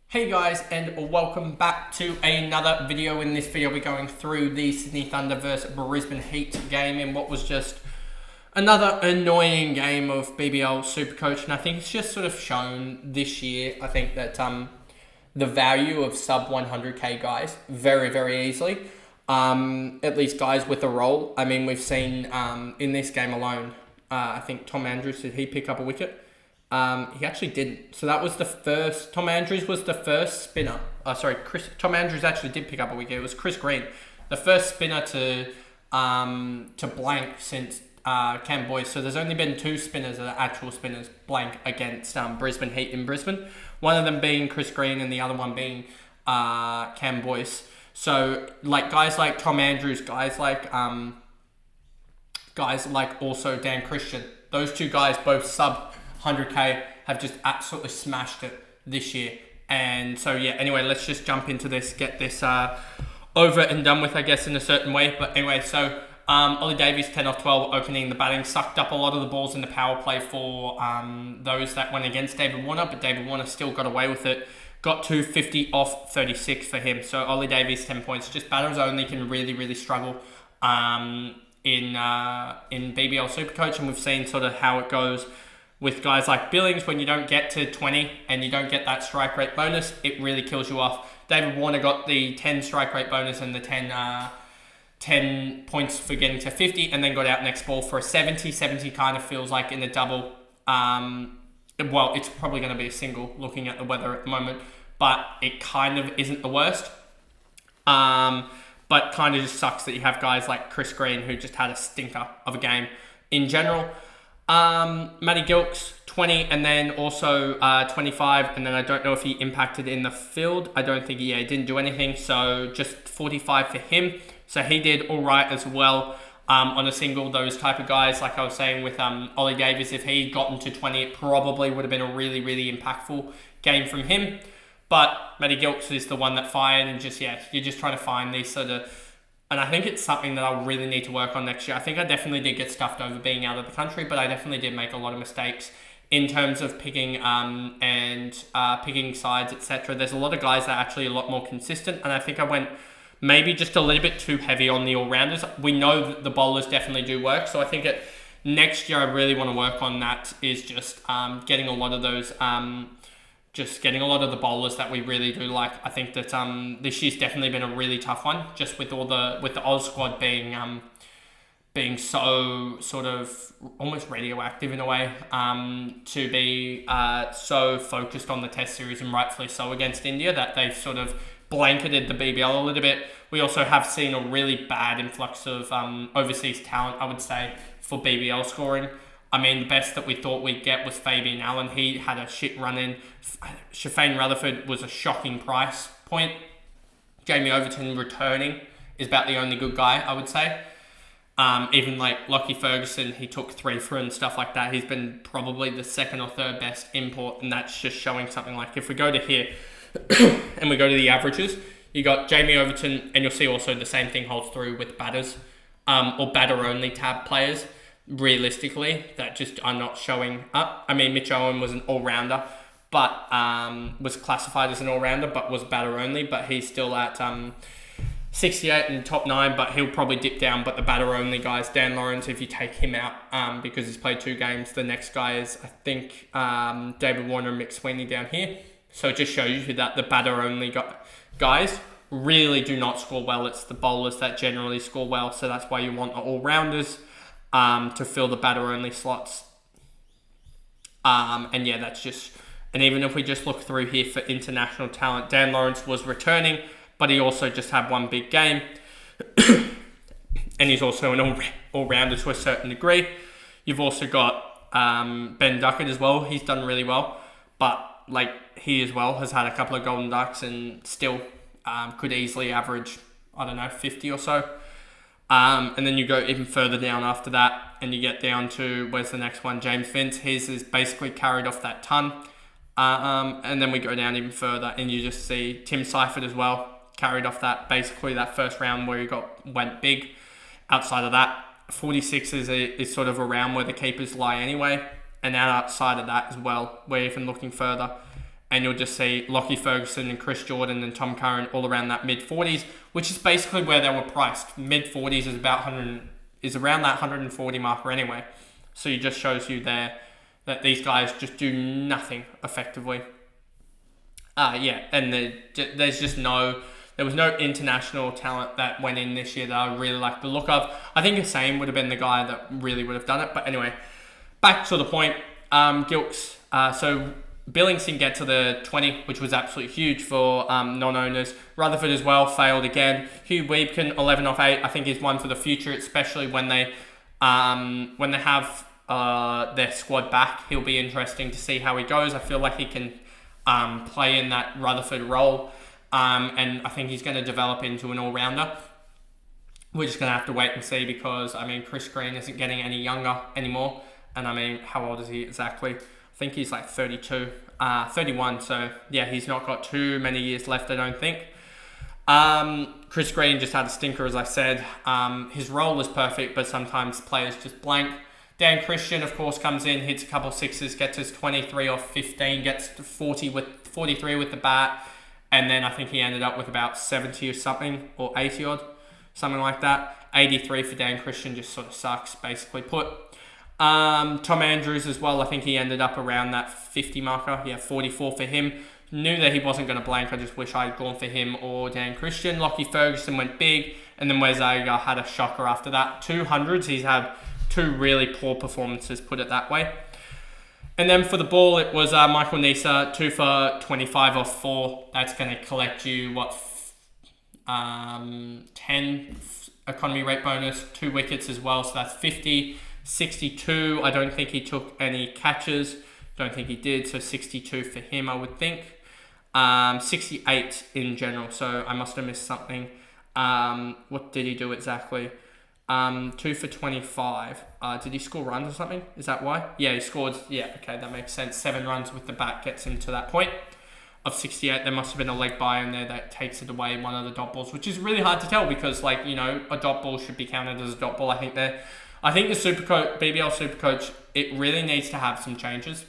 Hey guys, and welcome back to another video. In this video we're going through the Sydney Thunder versus Brisbane Heat game in what was just another annoying game of BBL SuperCoach, and I think it's just sort of shown this year, I think that the value of sub 100k guys very easily, at least guys with a role. I mean, we've seen in this game alone, I think Tom Andrews, did he pick up a wicket? He actually didn't. So that was the first. Tom Andrews was the first spinner. Tom Andrews actually did pick up a wicket. It was Chris Green, the first spinner to blank since Cam Boyce. So there's only been two spinners that are actual spinners blank against Brisbane Heat in Brisbane. One of them being Chris Green and the other one being Cam Boyce. So like guys like Tom Andrews, guys like also Dan Christian. Those two guys both sub 100k have just absolutely smashed it this year. And so yeah, anyway, let's just jump into this, get this over and done with, I guess, in a certain way. But anyway, so Ollie Davies 10 off 12 opening the batting, sucked up a lot of the balls in the power play for those that went against David Warner, but David Warner still got away with it. Got to 50 off 36 for him. So Ollie Davies 10 points. Just batters only can really struggle in BBL SuperCoach, and we've seen sort of how it goes with guys like Billings. When you don't get to 20 and you don't get that strike rate bonus, it really kills you off. David Warner got the 10 strike rate bonus and the 10 points for getting to 50, and then got out next ball for a 70. 70 kind of feels like in the double. Well, it's probably going to be a single looking at the weather at the moment, but it kind of isn't the worst. But kind of just sucks that you have guys like Chris Green, who just had a stinker of a game in general. Matty Gilks 20, and then also 25, and then I don't know if he impacted in the field. I don't think he didn't do anything, so just 45 for him. So he did all right as well on a single. Those type of guys, like I was saying with Ollie Davies, if he'd gotten to 20, it probably would have been a really impactful game from him. But Matty Gilks is the one that fired, and just, yeah, you're just trying to find these sort of... And I think it's something that I'll really need to work on next year. I think I definitely did get stuffed over being out of the country, but I definitely did make a lot of mistakes in terms of picking picking sides, etc. There's a lot of guys that are actually a lot more consistent, and I think I went maybe just a little bit too heavy on the all-rounders. We know that the bowlers definitely do work, so I think next year I really want to work on that, is just getting a lot of those... just getting a lot of the bowlers that we really do like. I think that this year's definitely been a really tough one, just with the Oz squad being so sort of almost radioactive in a way, to be so focused on the Test series, and rightfully so, against India, that they've sort of blanketed the BBL a little bit. We also have seen a really bad influx of overseas talent, I would say, for BBL scoring. I mean, the best that we thought we'd get was Fabian Allen. He had a shit run in. Shafane Rutherford was a shocking price point. Jamie Overton returning is about the only good guy, I would say. Even like Lockie Ferguson, he took 3 for and stuff like that. He's been probably the second or third best import, and that's just showing something. Like if we go to here and we go to the averages, you got Jamie Overton, and you'll see also the same thing holds through with batters or batter-only tab players. Realistically, that just are not showing up. I mean, Mitch Owen was an all-rounder, but was classified as an all-rounder, but was batter only, but he's still at 68 in top 9, but he'll probably dip down. But the batter only guys, Dan Lawrence, if you take him out because he's played 2 games, the next guy is, I think, David Warner and Mick Sweeney down here. So it just shows you that the batter only guys really do not score well. It's the bowlers that generally score well, so that's why you want the all-rounders to fill the batter-only slots. And yeah, that's just... And even if we just look through here for international talent, Dan Lawrence was returning, but he also just had one big game. And he's also an all-rounder to a certain degree. You've also got Ben Duckett as well. He's done really well. But like he as well has had a couple of golden ducks and still could easily average, I don't know, 50 or so. And then you go even further down after that, and you get down to, where's the next one? James Vince. His is basically carried off that ton. And then we go down even further, and you just see Tim Seifert as well, carried off that, basically that first round where he went big. Outside of that, 46 is sort of around where the keepers lie anyway. And then outside of that as well, we're even looking further. and you'll just see Lockie Ferguson and Chris Jordan and Tom Curran all around that mid-40s, which is basically where they were priced. Mid-40s is about 100, is around that 140 marker anyway. So it just shows you there that these guys just do nothing effectively. And there was no international talent that went in this year that I really liked the look of. I think Hussein would have been the guy that really would have done it. But anyway, back to the point. Gilks. So Billings didn't get to the 20, which was absolutely huge for non-owners. Rutherford as well failed again. Hugh Weebkin, 11 off 8, I think is one for the future, especially when they have their squad back. He'll be interesting to see how he goes. I feel like he can play in that Rutherford role, and I think he's going to develop into an all-rounder. We're just going to have to wait and see because, Chris Green isn't getting any younger anymore. And how old is he exactly? I think he's like 31. So yeah, he's not got too many years left, I don't think. Chris Green just had a stinker, as I said. His role is perfect, but sometimes players just blank. Dan Christian, of course, comes in, hits a couple sixes, gets his 23 off 15, gets to 43 with the bat, and then I think he ended up with about 70 or something, or 80 odd, something like that. 83 for Dan Christian just sort of sucks, basically put. Tom Andrews as well, I think he ended up around that 50 marker. Yeah, 44 for him. Knew that he wasn't going to blank. I just wish I had gone for him or Dan Christian. Lockie Ferguson went big, and then Wes Agar had a shocker after that. 200s, he's had two really poor performances, put it that way. And then for the ball, it was Michael Nisa, 2 for 25 off 4. That's going to collect you, 10 economy rate bonus, 2 wickets as well, so that's 50. 62, I don't think he took any catches. Don't think he did, so 62 for him, I would think. 68 in general, so I must have missed something. What did he do exactly? 2 for 25. Did he score runs or something? Is that why? Yeah, he scored. Yeah, okay, that makes sense. 7 runs with the bat gets him to that point of 68. There must have been a leg by in there that takes it away, one of the dot balls, which is really hard to tell because, a dot ball should be counted as a dot ball, I think the SuperCoach, BBL SuperCoach, it really needs to have some changes.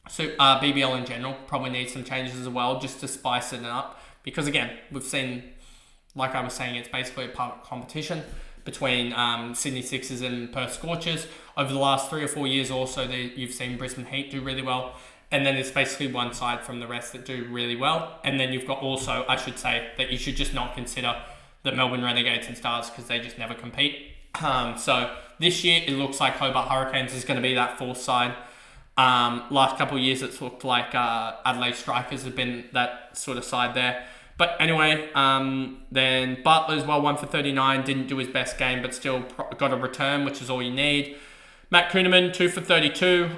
So BBL in general probably needs some changes as well, just to spice it up. Because again, we've seen, like I was saying, it's basically a part of competition between Sydney Sixers and Perth Scorchers. Over the last 3 or 4 years also, you've seen Brisbane Heat do really well. And then it's basically one side from the rest that do really well. And then you've got also, I should say, that you should just not consider the Melbourne Renegades and Stars because they just never compete. So this year it looks like Hobart Hurricanes is going to be that fourth side. Last couple of years it's looked like Adelaide Strikers have been that sort of side there. But anyway, then Butler as well, 1 for 39, didn't do his best game, but still got a return, which is all you need. Matt Kuhneman, 2 for 32.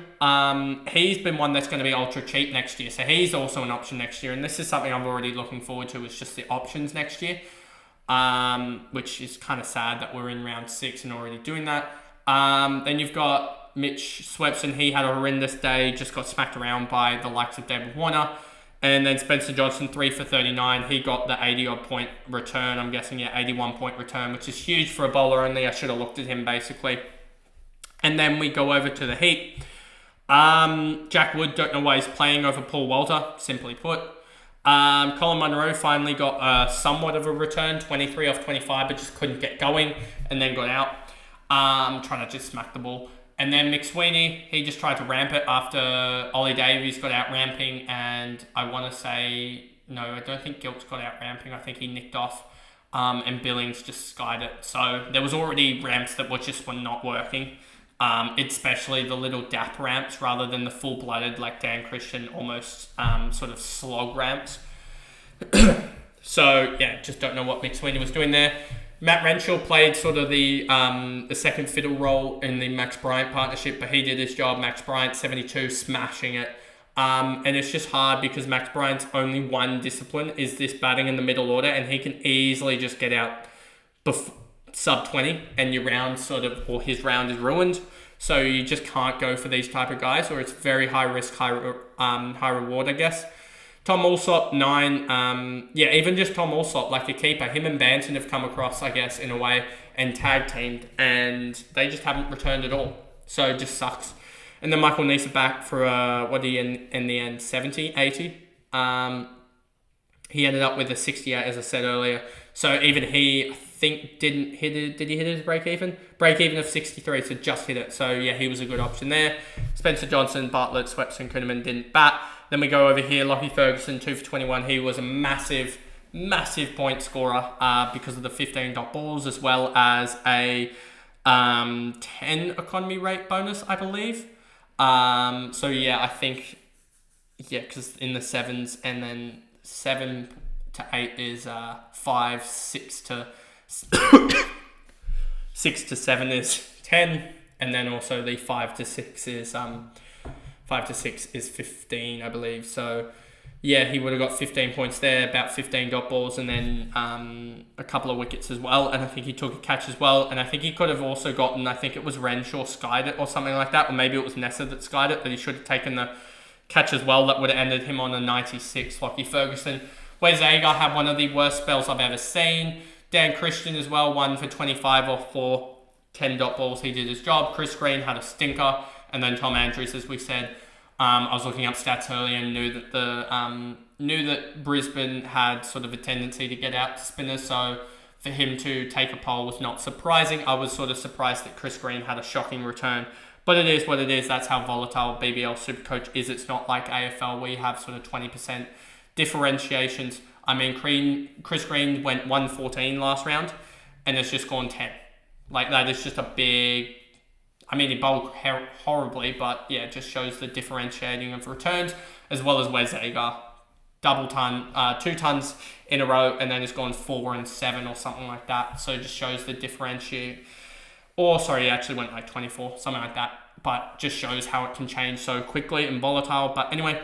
He's been one that's going to be ultra cheap next year, so he's also an option next year. And this is something I'm already looking forward to, is just the options next year. Which is kind of sad that we're in round 6 and already doing that. Then you've got Mitch Swepson. He had a horrendous day, just got smacked around by the likes of David Warner. And then Spencer Johnson, 3 for 39. He got the 80-odd point return. I'm guessing, 81-point return, which is huge for a bowler only. I should have looked at him, basically. And then we go over to the Heat. Jack Wood, don't know why he's playing over Paul Walter, simply put. Colin Munro finally got somewhat of a return, 23 off 25, but just couldn't get going and then got out, trying to just smack the ball. And then McSweeney, he just tried to ramp it after Ollie Davies got out ramping, and I want to say, no, I don't think Gilks got out ramping. I think he nicked off, and Billings just skied it. So there was already ramps that were not working, especially the little dap ramps rather than the full-blooded, like Dan Christian, almost sort of slog ramps. So, yeah, just don't know what McSweeney was doing there. Matt Renshaw played sort of the second fiddle role in the Max Bryant partnership, but he did his job. Max Bryant, 72, smashing it. And it's just hard because Max Bryant's only one discipline is this batting in the middle order, and he can easily just get out sub 20, and your round his round is ruined. So you just can't go for these type of guys, or it's very high risk, high reward, I guess. Tom Alsop, 9. Even just Tom Alsop, like a keeper. Him and Banton have come across, I guess, in a way, and tag teamed, and they just haven't returned at all. So it just sucks. And then Michael Neese back for, what did he in the end, 70, 80? He ended up with a 68, as I said earlier. So even he, I think, didn't hit it. Did he hit his break even? Break even of 63, so just hit it. So yeah, he was a good option there. Spencer Johnson, Bartlett, Swepson, Kuhneman didn't bat. Then we go over here, Lockie Ferguson, 2 for 21. He was a massive point scorer because of the 15 dot balls, as well as a 10 economy rate bonus, I believe. So yeah, I think, yeah, because in the 7s, and then 7 to 8 is 5, 6 to 6 to 7 is 10, and then also the 5 to 6 is 15, I believe. So yeah, he would have got 15 points there, about 15 dot balls, and then a couple of wickets as well. And I think he took a catch as well. And I think he could have also gotten, I think it was Renshaw skied it or something like that, or maybe it was Nessa that skied it, but he should have taken the catch as well. That would have ended him on a 96. Lockie Ferguson. Wes Agar had one of the worst spells I've ever seen. Dan Christian as well, 1 for 25 off 4 10 dot balls. He did his job. Chris Green had a stinker. And then Tom Andrews, as we said, I was looking up stats earlier and knew that Brisbane had sort of a tendency to get out to spinners. So for him to take a pole was not surprising. I was sort of surprised that Chris Green had a shocking return. But it is what it is. That's how volatile BBL SuperCoach is. It's not like AFL where you have sort of 20% differentiations. I mean, Chris Green went 114 last round, and it's just gone 10. Like, that is just a big... I mean, he bowled horribly, but yeah, it just shows the differentiating of returns, as well as Wes Agar. 2 tons in a row, and then it's gone 4 and 7 or something like that. So it just shows the differentiate. Or, sorry, it actually went like 24, something like that. But just shows how it can change so quickly and volatile. But anyway,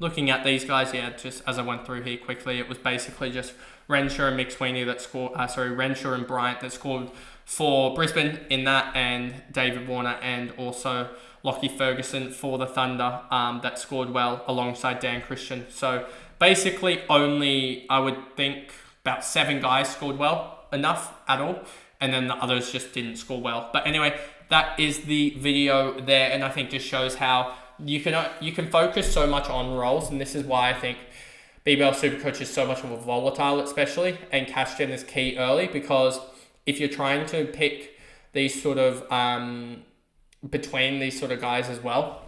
looking at these guys, yeah, just as I went through here quickly, it was basically just Renshaw and McSweeney that scored, Renshaw and Bryant that scored for Brisbane in that, and David Warner and also Lockie Ferguson for the Thunder that scored well alongside Dan Christian. So basically only, I would think, about 7 guys scored well enough at all, and then the others just didn't score well. But anyway, that is the video there, and I think just shows how you can focus so much on roles, and this is why I think BBL SuperCoach is so much of a volatile, especially, and cash gen is key early, because if you're trying to pick these sort of between these sort of guys as well,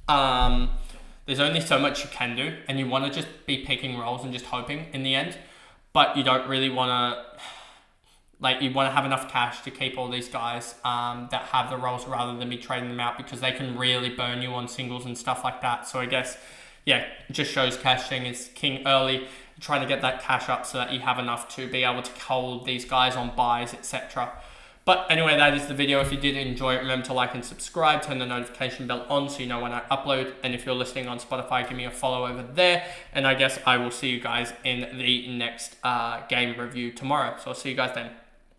there's only so much you can do, and you want to just be picking roles and just hoping in the end, but you don't really want to, like, you want to have enough cash to keep all these guys that have the roles, rather than be trading them out, because they can really burn you on singles and stuff like that. So I guess, yeah, it just shows cashing is king early, trying to get that cash up so that you have enough to be able to hold these guys on buys, etc. But anyway, that is the video. If you did enjoy it, remember to like and subscribe, turn the notification bell on so you know when I upload. And if you're listening on Spotify, give me a follow over there. And I guess I will see you guys in the next game review tomorrow. So I'll see you guys then.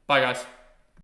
Bye, guys.